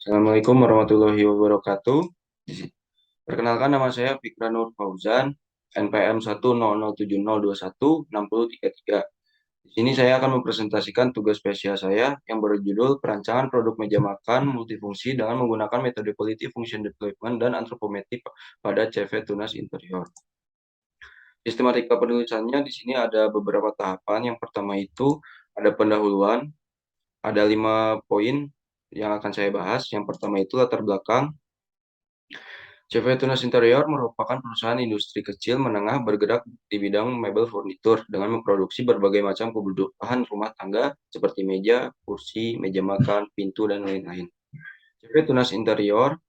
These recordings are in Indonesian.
Assalamualaikum warahmatullahi wabarakatuh. Perkenalkan nama saya Fikranur Fauzan, NPM 10070716033. Di sini saya akan mempresentasikan tugas spesial saya yang berjudul Perancangan Produk Meja Makan Multifungsi dengan menggunakan metode Quality Function Development dan Anthropometry pada CV Tunas Interior. Sistematika penulisannya di sini ada beberapa tahapan. Yang pertama itu ada pendahuluan, ada 5 poin yang akan saya bahas. Yang pertama itu latar belakang. CV Tunas Interior merupakan perusahaan industri kecil menengah bergerak di bidang mebel furnitur dengan memproduksi berbagai macam kebutuhan rumah tangga seperti meja, kursi, meja makan, pintu, dan lain-lain. CV Tunas Interior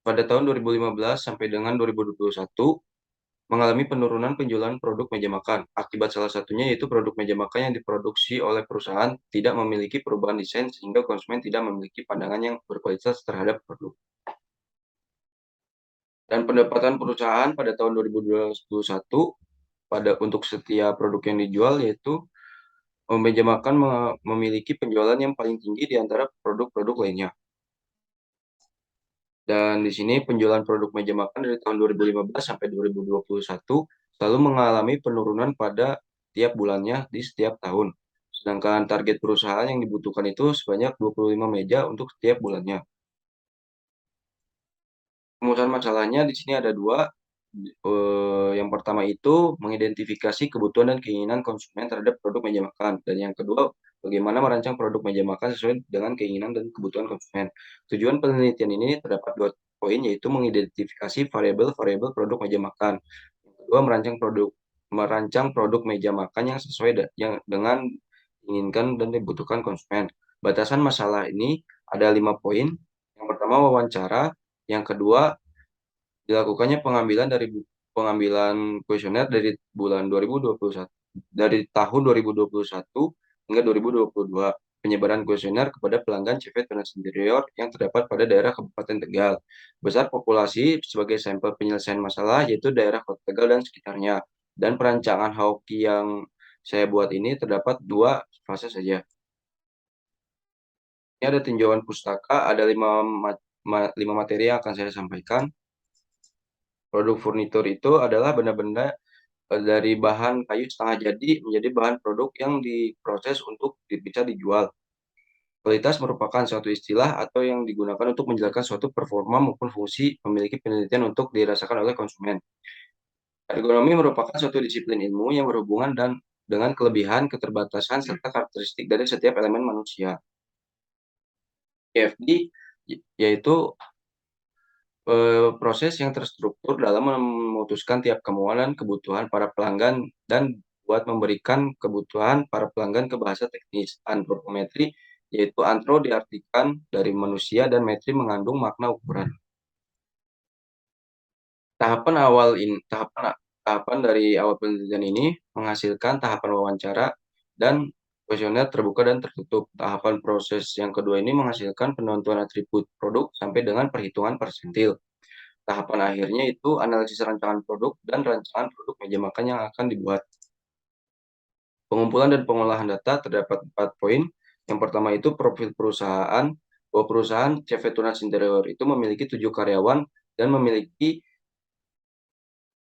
pada tahun 2015 sampai dengan 2021 mengalami penurunan penjualan produk meja makan. Akibat salah satunya yaitu produk meja makan yang diproduksi oleh perusahaan tidak memiliki perubahan desain sehingga konsumen tidak memiliki pandangan yang berkualitas terhadap produk. Dan pendapatan perusahaan pada tahun 2021 untuk setiap produk yang dijual yaitu meja makan memiliki penjualan yang paling tinggi di antara produk-produk lainnya. Dan di sini penjualan produk meja makan dari tahun 2015 sampai 2021 selalu mengalami penurunan pada tiap bulannya di setiap tahun. Sedangkan target perusahaan yang dibutuhkan itu sebanyak 25 meja untuk setiap bulannya. Permasalahan masalahnya di sini ada dua. Yang pertama itu mengidentifikasi kebutuhan dan keinginan konsumen terhadap produk meja makan. Dan yang kedua, bagaimana merancang produk meja makan sesuai dengan keinginan dan kebutuhan konsumen. Tujuan penelitian ini terdapat 2 poin, yaitu mengidentifikasi variabel-variabel produk meja makan. Yang kedua, merancang produk meja makan yang sesuai yang dengan diinginkan dan dibutuhkan konsumen. Batasan masalah ini ada 5 poin. Yang pertama, wawancara. Yang kedua, dilakukannya pengambilan kuesioner dari tahun 2021 hingga 2022. Penyebaran kuesioner kepada pelanggan CV Tunas Interior yang terdapat pada daerah Kabupaten Tegal. Besar populasi sebagai sampel penyelesaian masalah yaitu daerah Kota Tegal dan sekitarnya. Dan perancangan hoki yang saya buat ini terdapat 2 fase saja. Ini ada tinjauan pustaka, ada 5 materi yang akan saya sampaikan. Produk furnitur itu adalah benda-benda dari bahan kayu setengah jadi menjadi bahan produk yang diproses untuk bisa dijual. Kualitas merupakan suatu istilah atau yang digunakan untuk menjelaskan suatu performa maupun fungsi memiliki penelitian untuk dirasakan oleh konsumen. Ergonomi merupakan suatu disiplin ilmu yang berhubungan dengan kelebihan, keterbatasan, serta karakteristik dari setiap elemen manusia. EFD yaitu proses yang terstruktur dalam memutuskan tiap kemauan dan kebutuhan para pelanggan dan buat memberikan kebutuhan para pelanggan ke bahasa teknis. Antropometri yaitu antro diartikan dari manusia dan metri mengandung makna ukuran. Tahapan awal ini tahapan dari awal penelitian ini menghasilkan tahapan wawancara dan kuesioner terbuka dan tertutup. Tahapan proses yang kedua ini menghasilkan penentuan atribut produk sampai dengan perhitungan persentil. Tahapan akhirnya itu analisis rancangan produk dan rancangan produk meja makan yang akan dibuat. Pengumpulan dan pengolahan data terdapat 4 poin. Yang pertama itu profil perusahaan. Bahwa perusahaan CV Tunas Interior itu memiliki 7 karyawan dan memiliki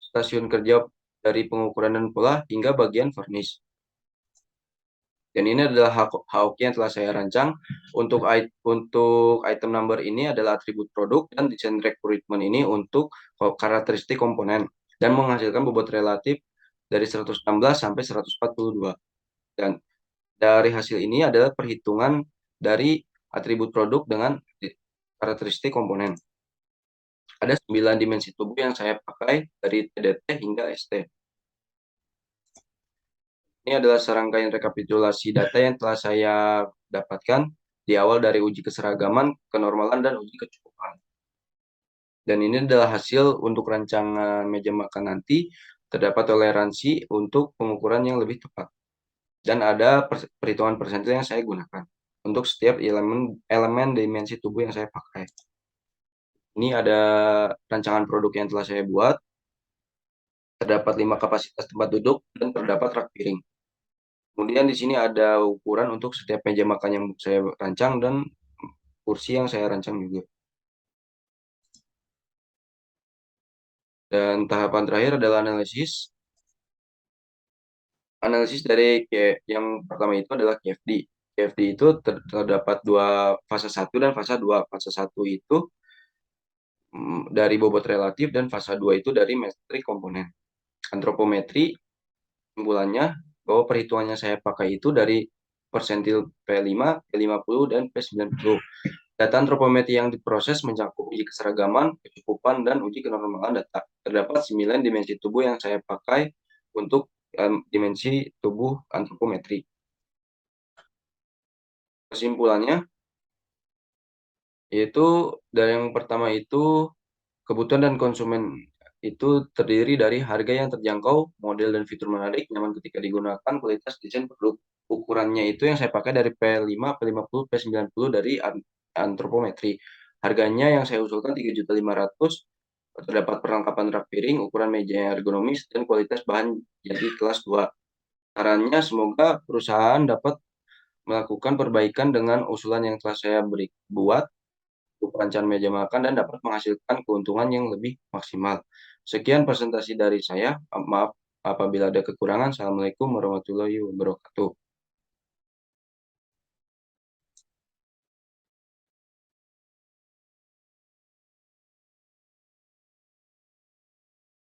stasiun kerja dari pengukuran dan pola hingga bagian furnish. Dan ini adalah HOK yang telah saya rancang. Untuk item number ini adalah atribut produk dan desain recruitment ini untuk karakteristik komponen dan menghasilkan bobot relatif dari 116 sampai 142. Dan dari hasil ini adalah perhitungan dari atribut produk dengan karakteristik komponen. Ada 9 dimensi tubuh yang saya pakai dari TDT hingga ST. Ini adalah serangkaian rekapitulasi data yang telah saya dapatkan di awal dari uji keseragaman, kenormalan, dan uji kecukupan. Dan ini adalah hasil untuk rancangan meja makan nanti, terdapat toleransi untuk pengukuran yang lebih tepat. Dan ada perhitungan persentil yang saya gunakan untuk setiap elemen dimensi tubuh yang saya pakai. Ini ada rancangan produk yang telah saya buat. Terdapat 5 kapasitas tempat duduk dan terdapat rak piring. Kemudian di sini ada ukuran untuk setiap meja makan yang saya rancang dan kursi yang saya rancang juga. Dan tahapan terakhir adalah analisis. Analisis dari yang pertama itu adalah KFD. KFD itu terdapat dua fase satu dan fase 2. Fase satu itu dari bobot relatif dan fase 2 itu dari metrik komponen. Antropometri kesimpulannya bahwa perhitungannya saya pakai itu dari persentil P5, P50, dan P90. Data antropometri yang diproses mencakup uji keseragaman, kecukupan, dan uji kenormalan data. Terdapat 9 dimensi tubuh yang saya pakai untuk dimensi tubuh antropometri. Kesimpulannya, yaitu dari yang pertama itu kebutuhan dan konsumen itu terdiri dari harga yang terjangkau, model dan fitur menarik, nyaman ketika digunakan, kualitas desain produk. Ukurannya itu yang saya pakai dari P5, P50, P90 dari antropometri. Harganya yang saya usulkan 3.500.000, terdapat perlengkapan rak piring, ukuran meja yang ergonomis, dan kualitas bahan jadi kelas 2. Sarannya semoga perusahaan dapat melakukan perbaikan dengan usulan yang telah saya buat untuk perancangan meja makan dan dapat menghasilkan keuntungan yang lebih maksimal. Sekian presentasi dari saya. Maaf apabila ada kekurangan. Assalamualaikum warahmatullahi wabarakatuh.